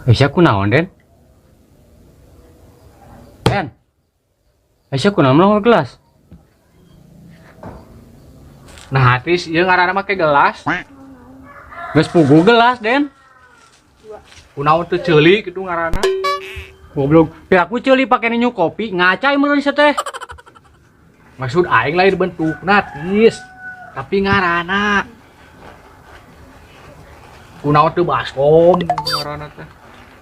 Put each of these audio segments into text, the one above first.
Aisyah kunaon Den? Den. Aisyah kunaon mah gelas? Nah, tis ieu ngaranna make gelas. Geus pugu gelas Den. Kunaon teu ceuli kitu ngaranna. Goblok. Piraku ceuli pake nyu kopi, ngacai meureun teh. Maksud aing lain bentukna tis. Tapi ngaranna. Kunaon teu baskom ngaranna teh.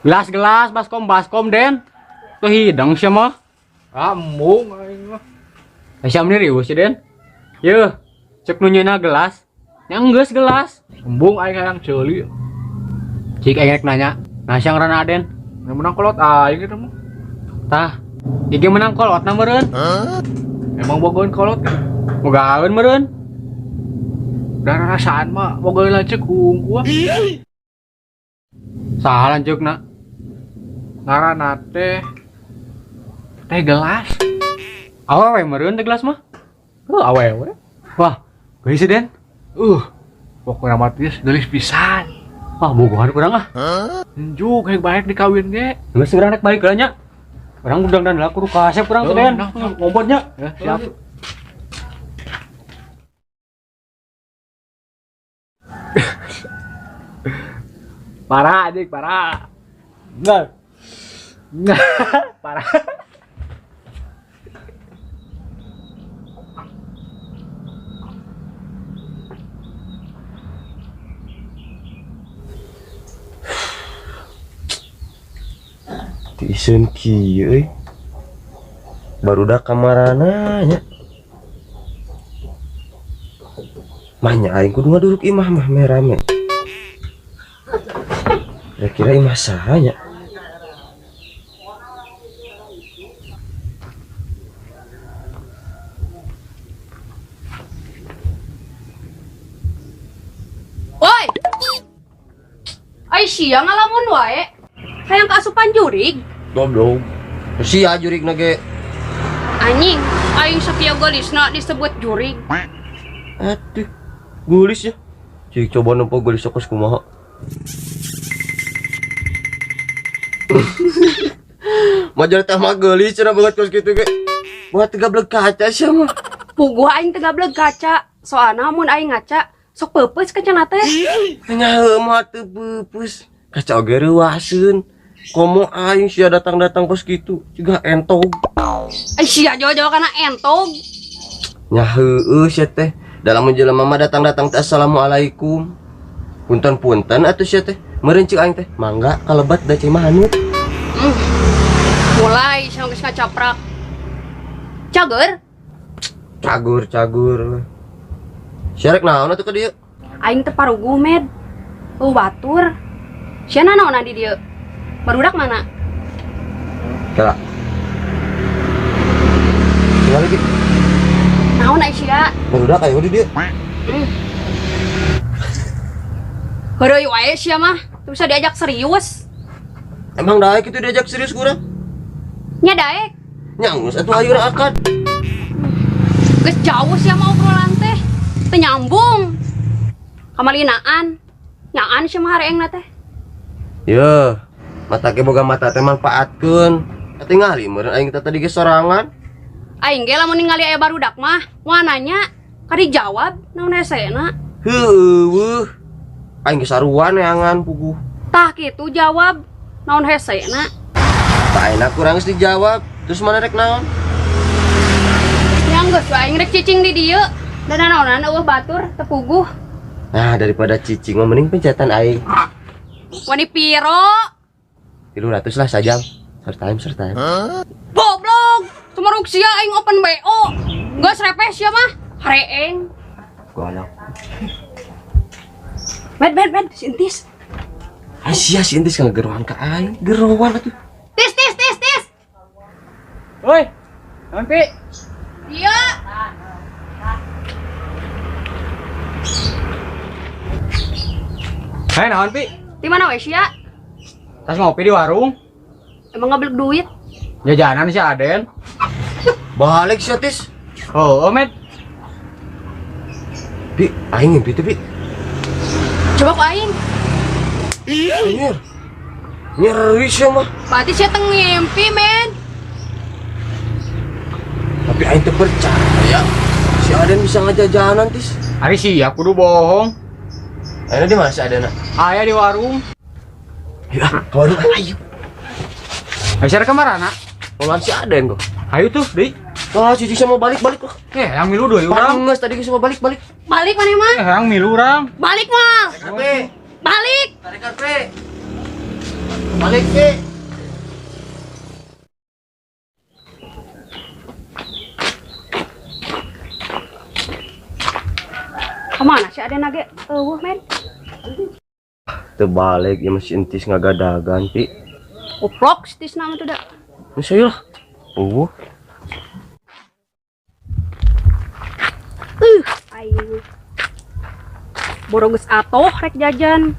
Gelas-gelas baskom Den. Tuh hidang sia mah. Embung aing mah. Aisyah meni riweuh sia Den. Yeuh, cek nu nyeuna gelas. Nya geus gelas. Embung aing hayang ceuli. Cik aing rek nanya, nah sia ngaranna Den? Menang kolot aing kitu mah. Tah, iki menang kolotna meureun. Emang bogohan kolot kan? Bogaeun meureun. Dan rasaan mah bogohan lanceuk hungkua. Saha lanceukna? Ngaranna teh gelas. Awewe meureun teh gelas mah. Awewe. Wah, geus sih Den. Pokoknya mah tis geulis pisan. Wah, bogohan kurang ah. Njuk hayang baik dikawin ge. Geus urang rek balik heula nya. Urang gudang dan laku kasep urang teh Den. Ngompotnya. Ya, siap. Parah adik, parah. Enggak. Parah. Tisen kieu euy. Barudak kamarana nya. Mahnya aing kudu ngaduruk imah mah merame. Kira-kira imah saha nya? Woi! Aisyah ngalamun wae. Hayang kaasupan jurig. Goblok. Sia jurig ge. Anjing, aing sakieu gelisna disebut jurig. Aduh. Gulis ya. Cik coba nempo gulis sok kumaha. Majar teh mah geulis cenah banget kos kitu ge. Buat gablek kaca sia mah. Puguh aing teu gablek kaca. Soalna mun aing ngaca sok peupeus ka cenah teh. Nya heuh mah teu peupeus. Kaca oge reuaseun. Komo aing sia datang-datang pos kitu, juga entog. Aisyah jauh-jauh kana entog. Nya heueuh sia teh. Dalam menjelema mah datang-datang teh assalamualaikum. Punten-punten atuh sia teh. Meureun ceu aing teh, mangga kalebat da cai manut. Mulai sia geus ngacaprak. Cager, Cagur. Sia rek naon atuh ka dieu? aing teu paruguh med. Batur. Sia naon di dieu? Barudak mana? Kala. Tinggal lagi. Naon Aisyah? Barudak aya di dieu. Heureuy wae sia mah, teu bisa diajak serius. Emang daek kitu diajak serius kurang? Nya daek. Nyangus atuh ayeuna akad. Geus jauh sia mah obrolan teh. Teu nyambung. Kamalinaan. Nyaan sia mah hareengna teh. Yeuh, mata ge boga mata teh manfaatkeun. Tingali meureun aing teh tadi ge sorangan. Aing ge lamun ningali aya barudak mah, moal nanya, ka dijawab naon hesena. Heueuh. Aing ge saruan neangan puguh. Tah kitu jawab naon hesena. Tak enak kurang geus dijawab. Terus mana rek naon? Yang geus aing rek cicing di dieu. Dan naonan eueuh batur teu puguh. Nah, daripada cicing mah mending pencetan aing. Wani piro? 300 lah sajam. Sertaim. Goblok. Sumaruk sia aing open BO. Geus repeh sia mah hareeng. Golok. Med, sintis. Ai sia si entis ka gerowan ka aing. Gerowan atuh. Tis. Woi. Naon Pi? Iya. Hai naon Pi? Di mana we sia? Tas ngopi di warung. Emang ngablek duit? Jajanan si Aden. Balik sia tis. Oh, Med. Pi, aing ngimpi teh, Pi. Coba ku aing. Anjir. Nyeri sih mah. Berarti saya ngimpi, men. Tapi aing teu percaya si Aden bisa ngajajanan tis. Ari sih aku kudu bohong. Ayeuna di mana si Aden? Aya di warung. Ya, waduh ayo. Ayo share kemana nak? Ulan si Aden kok. Ayo tuh, deh. Wah, cucu sama balik-balik kok. Yang milu doi urang. Panges tadi sama balik-balik. Balik mana mah? Yang milu urang. Balik mah. Kape. Balik. Tarik kape. Balik ke. Kemana sih ada nage? Men. Terbalik ya masih entis ngagadagan pi. Goblok, stis nama tuh dah. Masya Allah. Ayo. Borogus atoh rek jajan.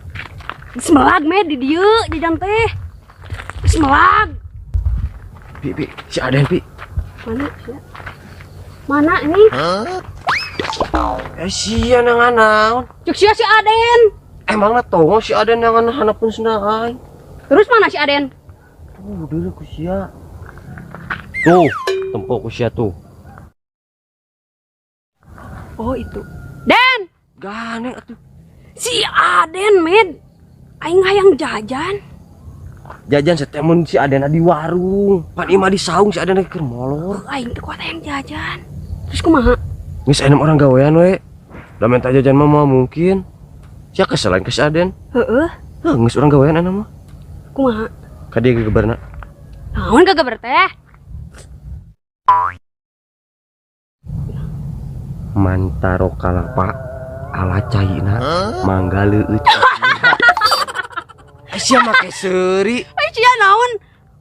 Semelag med di dieu jajan teh. Semelag. Pi, si Aden pi. Mana sih? Mana ini? Sia nangan naon. Cuk sia si Aden. Emangna tongo si Aden nangan hanapun senaai. Terus mana si Aden? Tuh, dulu ku sia. Tuh, tempo ku sia tuh. Oh itu. Den, Gane atuh. si Aden med. Aing hayang jajan. Jajan setemun si Aden di warung. Pan ima di saung si Aden keur molor. Aing teu kuat hayang jajan. Terus kumaha? Geus enem orang gawean we. Da minta jajan mah mungkin. Sia kesalahan ke si Aden. Heeh. Heuh, geus urang gawean anu mah. Kumaha? Ka dieu gegebarna. Naon kagak berteh? Mantaro kalapa ala caina mangga leueuh. Sia make seuri. Ai sia naon?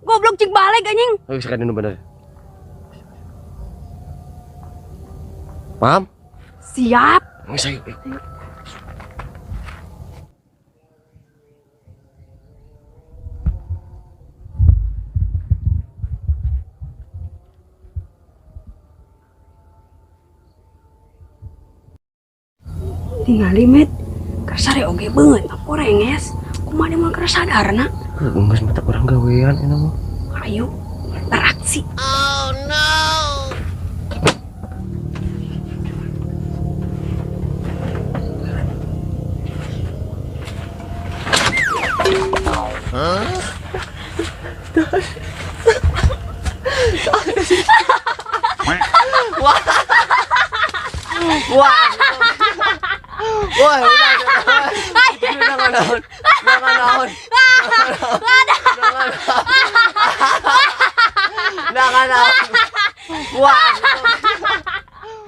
Goblok cik balik anjing. Geus sakadenu bener. Paham? Siap. Geus ayo. Tingali met. Kersare oge beungeut apa renges. Kumaha dia mah kesadarna? Heuh, geus mata urang gawean anu mah. Ayo beraksi. Wah, udah. Jangan naon. Jangan naon. Wah.